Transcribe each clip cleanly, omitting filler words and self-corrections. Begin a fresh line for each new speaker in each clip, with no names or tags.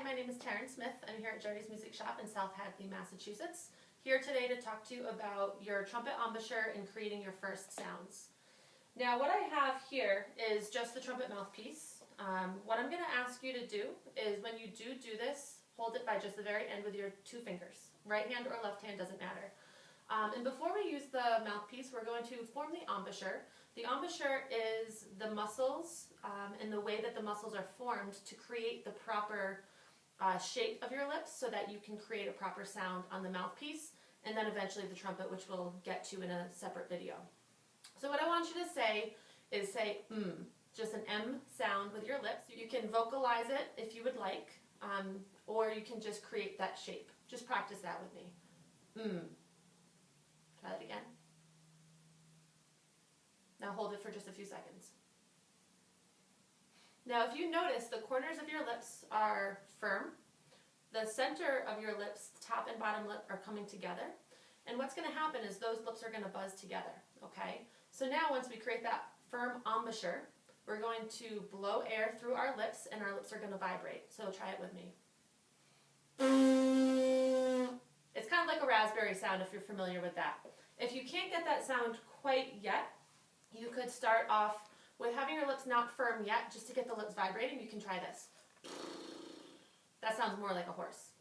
Hi, my name is Taryn Smith. I'm here at Jody's Music Shop in South Hadley, Massachusetts. Here today to talk to you about your trumpet embouchure and creating your first sounds. Now what I have here is just the trumpet mouthpiece. What I'm going to ask you to do is when you do this, hold it by just the very end with your two fingers. Right hand or left hand, doesn't matter. And before we use the mouthpiece, we're going to form the embouchure. The embouchure is the muscles and the way that the muscles are formed to create the proper shape of your lips so that you can create a proper sound on the mouthpiece and then eventually the trumpet, which we'll get to in a separate video. So what I want you to say is say just an M sound with your lips. You can vocalize it if you would like, or you can just create that shape. Just practice that with me. Try that again. Now hold it for just a few seconds. Now if you notice, the corners of your lips are firm. The center of your lips, top and bottom lip, are coming together. And what's going to happen is those lips are going to buzz together, okay? So now once we create that firm embouchure, we're going to blow air through our lips and our lips are going to vibrate. So try it with me. It's kind of like a raspberry sound if you're familiar with that. If you can't get that sound quite yet, you could start off with having your lips not firm yet, just to get the lips vibrating. You can try this. That sounds more like a horse.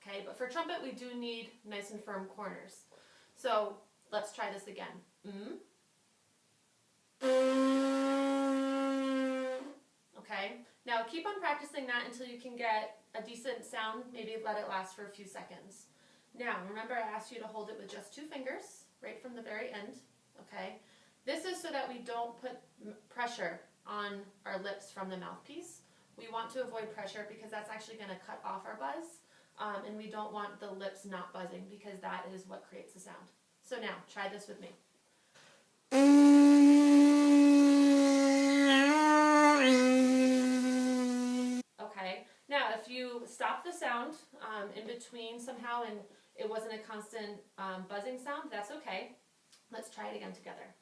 Okay, but for trumpet we do need nice and firm corners. So let's try this again. Okay, now keep on practicing that until you can get a decent sound. Maybe let it last for a few seconds. Now remember, I asked you to hold it with just two fingers, right from the very end. Okay, this is so that we don't put pressure on our lips from the mouthpiece. We want to avoid pressure because that's actually going to cut off our buzz, and we don't want the lips not buzzing because that is what creates the sound. So now, try this with me. Okay, now if you stop the sound in between somehow and it wasn't a constant buzzing sound, that's okay. Let's try it again together.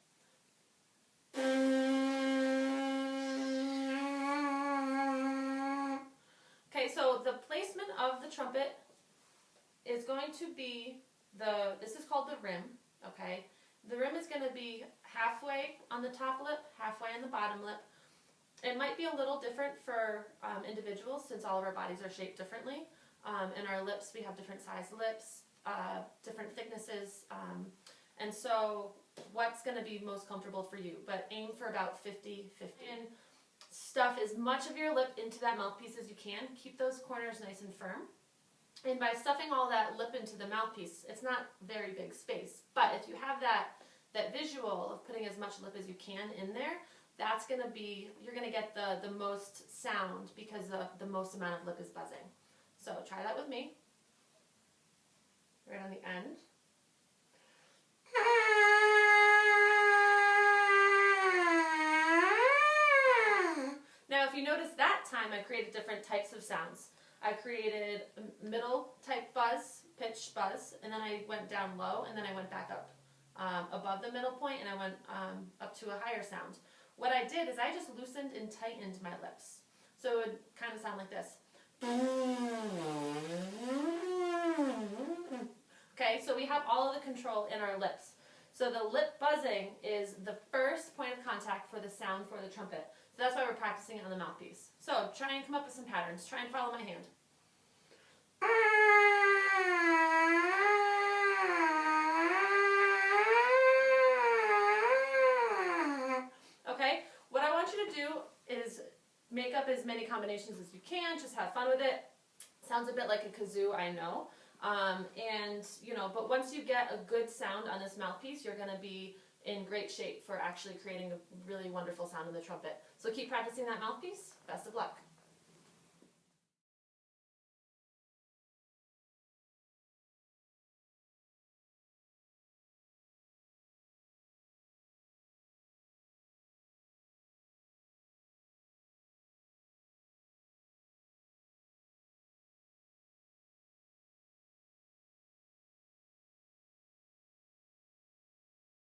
Okay, so the placement of the trumpet is going to be this is called the rim, okay? The rim is going to be halfway on the top lip, halfway on the bottom lip. It might be a little different for individuals since all of our bodies are shaped differently. And our lips, we have different sized lips, different thicknesses. And so what's going to be most comfortable for you, but aim for about 50-50. And stuff as much of your lip into that mouthpiece as you can. Keep those corners nice and firm. And by stuffing all that lip into the mouthpiece, it's not very big space. But if you have that visual of putting as much lip as you can in there, that's going to be, you're going to get the most sound because the most amount of lip is buzzing. So try that with me. Right on the end. Now if you notice that time I created different types of sounds. I created middle type buzz, pitch buzz, and then I went down low and then I went back up above the middle point and I went up to a higher sound. What I did is I just loosened and tightened my lips. So it would kind of sound like this. Okay, so we have all of the control in our lips. So the lip buzzing is the first point of contact for the sound for the trumpet. So that's why we're practicing it on the mouthpiece. So try and come up with some patterns. Try and follow my hand. Okay, what I want you to do is make up as many combinations as you can. Just have fun with it. Sounds a bit like a kazoo, I know. But once you get a good sound on this mouthpiece, you're going to be in great shape for actually creating a really wonderful sound in the trumpet. So keep practicing that mouthpiece. Best of luck.